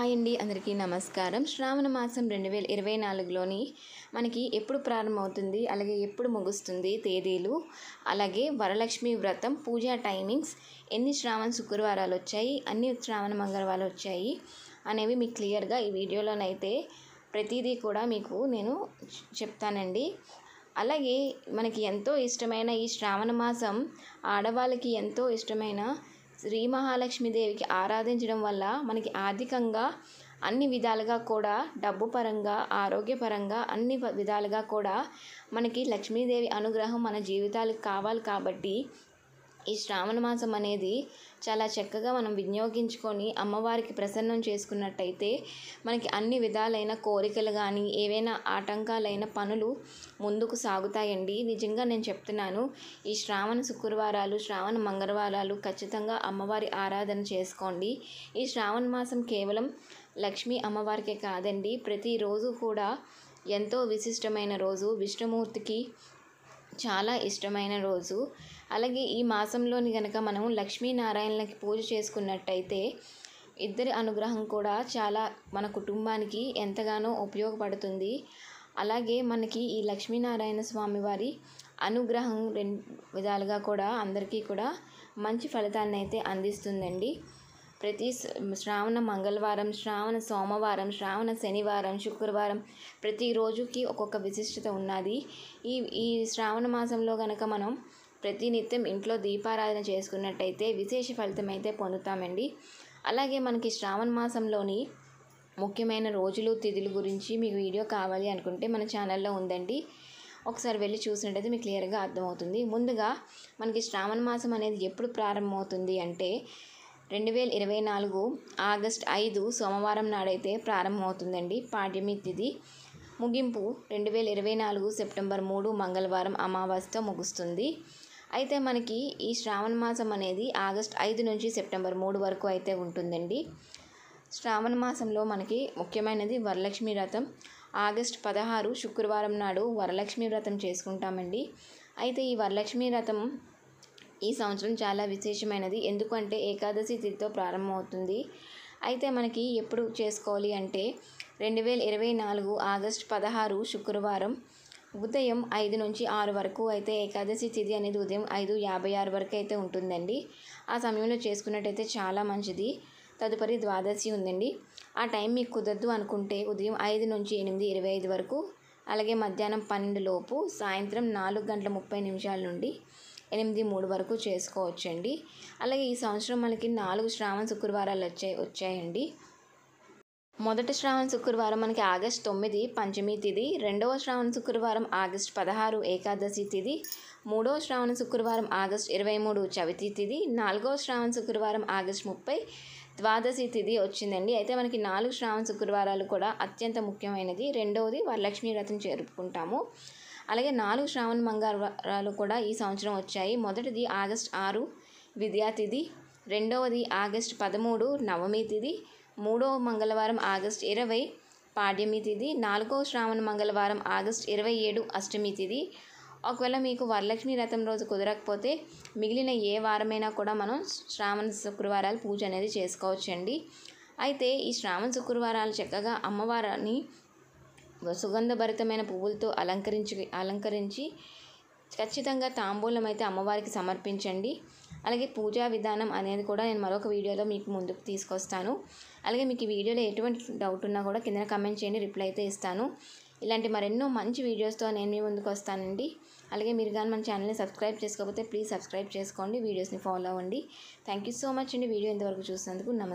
Hi అండి, అందరికీ నమస్కారం. శ్రావణ మాసం 2024లోని మనకి ఎప్పుడు ప్రారంభమవుతుంది, అలాగే ఎప్పుడు ముగుస్తుంది తేదీలు, అలాగే వరలక్ష్మి వ్రతం పూజా టైమింగ్స్, ఎన్ని శ్రావణ శుక్రవారాలు వచ్చాయి, అన్ని శ్రావణ మంగళవారాలు వచ్చాయి అనేవి మీకు క్లియర్గా ఈ వీడియోలోనైతే ప్రతిదీ కూడా మీకు నేను చెప్తానండి. అలాగే మనకి ఎంతో ఇష్టమైన ఈ శ్రావణ మాసం ఆడవాళ్ళకి ఎంతో ఇష్టమైన శ్రీ మహాలక్ష్మీదేవికి ఆరాధించడం వల్ల మనకి ఆర్థికంగా అన్ని విధాలుగా కూడా, డబ్బు పరంగా, ఆరోగ్యపరంగా అన్ని విధాలుగా కూడా మనకి లక్ష్మీదేవి అనుగ్రహం మన జీవితాలకు కావాలి. కాబట్టి ఈ శ్రావణ మాసం అనేది చాలా చక్కగా మనం వినియోగించుకొని అమ్మవారికి ప్రసన్నం చేసుకున్నట్టయితే మనకి అన్ని విధాలైన కోరికలు కానీ, ఏవైనా ఆటంకాలైన పనులు ముందుకు సాగుతాయండి. నిజంగా నేను చెప్తున్నాను. ఈ శ్రావణ శుక్రవారాలు, శ్రావణ మంగళవారాలు ఖచ్చితంగా అమ్మవారి ఆరాధన చేసుకోండి. ఈ శ్రావణ మాసం కేవలం లక్ష్మీ అమ్మవారికే కాదండి, ప్రతిరోజు కూడా ఎంతో విశిష్టమైన రోజు, విష్ణుమూర్తికి చాలా ఇష్టమైన రోజు. అలాగే ఈ మాసంలోని కనుక మనం లక్ష్మీనారాయణలకి పూజ చేసుకున్నట్టయితే ఇద్దరి అనుగ్రహం కూడా చాలా మన కుటుంబానికి ఎంతగానో ఉపయోగపడుతుంది. అలాగే మనకి ఈ లక్ష్మీనారాయణ స్వామి వారి అనుగ్రహం రెండు విధాలుగా కూడా అందరికీ కూడా మంచి ఫలితాన్ని అయితే అందిస్తుందండి. ప్రతి శ్రావణ మంగళవారం, శ్రావణ సోమవారం, శ్రావణ శనివారం, శుక్రవారం ప్రతిరోజుకి ఒక్కొక్క విశిష్టత ఉన్నది. ఈ శ్రావణ మాసంలో కనుక మనం ప్రతినిత్యం ఇంట్లో దీపారాధన చేసుకున్నట్టయితే విశేష ఫలితం అయితే పొందుతామండి. అలాగే మనకి శ్రావణ మాసంలోని ముఖ్యమైన రోజులు, తిథుల గురించి మీకు వీడియో కావాలి అనుకుంటే మన ఛానల్లో ఉందండి. ఒకసారి వెళ్ళి చూసినట్టయితే మీకు క్లియర్గా అర్థమవుతుంది. ముందుగా మనకి శ్రావణ మాసం అనేది ఎప్పుడు ప్రారంభమవుతుంది అంటే 2024 ఆగస్ట్ 5 సోమవారం నాడైతే ప్రారంభమవుతుందండి. పాడ్యమి తిథి ముగింపు 2024 సెప్టెంబర్ 3 మంగళవారం అమావాస్యతో ముగుస్తుంది. అయితే మనకి ఈ శ్రావణ మాసం అనేది ఆగస్ట్ 5 నుంచి సెప్టెంబర్ 3 వరకు అయితే ఉంటుందండి. శ్రావణ మాసంలో మనకి ముఖ్యమైనది వరలక్ష్మి వ్రతం. ఆగస్ట్ 16 శుక్రవారం నాడు వరలక్ష్మి వ్రతం చేసుకుంటామండి. అయితే ఈ వరలక్ష్మి వ్రతం ఈ సంవత్సరం చాలా విశేషమైనది. ఎందుకంటే ఏకాదశి తిథితో ప్రారంభమవుతుంది. అయితే మనకి ఎప్పుడు చేసుకోవాలి అంటే 2024 ఆగస్ట్ 16 శుక్రవారం ఉదయం 5 నుంచి 6 వరకు అయితే ఏకాదశి తిథి అనేది ఉదయం 5:56 వరకు అయితే ఉంటుందండి. ఆ సమయంలో చేసుకున్నట్టయితే చాలా మంచిది. తదుపరి ద్వాదశి ఉందండి. ఆ టైం మీకు కుదరదు అనుకుంటే ఉదయం 5 నుంచి 8:25 వరకు, అలాగే మధ్యాహ్నం 12 లోపు, సాయంత్రం 4:30 నుండి 8:03 వరకు చేసుకోవచ్చండి. అలాగే ఈ సంవత్సరం మనకి 4 శ్రావణ శుక్రవారాలు వచ్చాయండి. మొదటి శ్రావణ శుక్రవారం మనకి ఆగస్ట్ 9 పంచమి తిథి, రెండవ శ్రావణ శుక్రవారం ఆగస్ట్ 16 ఏకాదశి తిథి, మూడవ శ్రావణ శుక్రవారం ఆగస్ట్ 23 చవితి తిథి, నాలుగవ శ్రావణ శుక్రవారం ఆగస్ట్ 30 ద్వాదశి తిథి వచ్చిందండి. అయితే మనకి 4 శ్రావణ శుక్రవారాలు కూడా అత్యంత ముఖ్యమైనది. రెండవది వరలక్ష్మి వ్రతం జరుపుకుంటాము. అలాగే 4 శ్రావణ మంగళవారాలు కూడా ఈ సంవత్సరం వచ్చాయి. మొదటిది ఆగస్ట్ 6 విద్యా తిథి, రెండవది ఆగస్ట్ 13 నవమి తిథి, మూడవ మంగళవారం ఆగస్ట్ 20 పాడ్యమి తిథి, నాలుగవ శ్రావణ మంగళవారం ఆగస్ట్ 27 అష్టమి తిథి. ఒకవేళ మీకు వరలక్ష్మి వ్రతం రోజు కుదరకపోతే మిగిలిన ఏ వారమైనా కూడా మనం శ్రావణ శుక్రవారాలు పూజ అనేది చేసుకోవచ్చండి. అయితే ఈ శ్రావణ శుక్రవారాలు చక్కగా అమ్మవారిని సుగంధభరితమైన పువ్వులతో అలంకరించి ఖచ్చితంగా తాంబూలం అయితే అమ్మవారికి సమర్పించండి. అలాగే పూజా విధానం అనేది కూడా నేను మరొక వీడియోలో మీకు ముందుకు తీసుకొస్తాను. అలాగే మీకు ఈ వీడియోలో ఎటువంటి డౌట్ ఉన్నా కూడా కింద కామెంట్ చేయండి, రిప్లై అయితే ఇస్తాను. ఇలాంటి మరెన్నో మంచి వీడియోస్తో నేను మీ ముందుకు వస్తానండి. అలాగే మీరు కానీ మన ఛానల్ని సబ్స్క్రైబ్ చేసుకోకపోతే ప్లీజ్ సబ్స్క్రైబ్ చేసుకోండి, వీడియోస్ని ఫాలో అవ్వండి. థ్యాంక్ యూ సో మచ్ అండి వీడియో ఇంతవరకు చూసినందుకు. నమస్తే.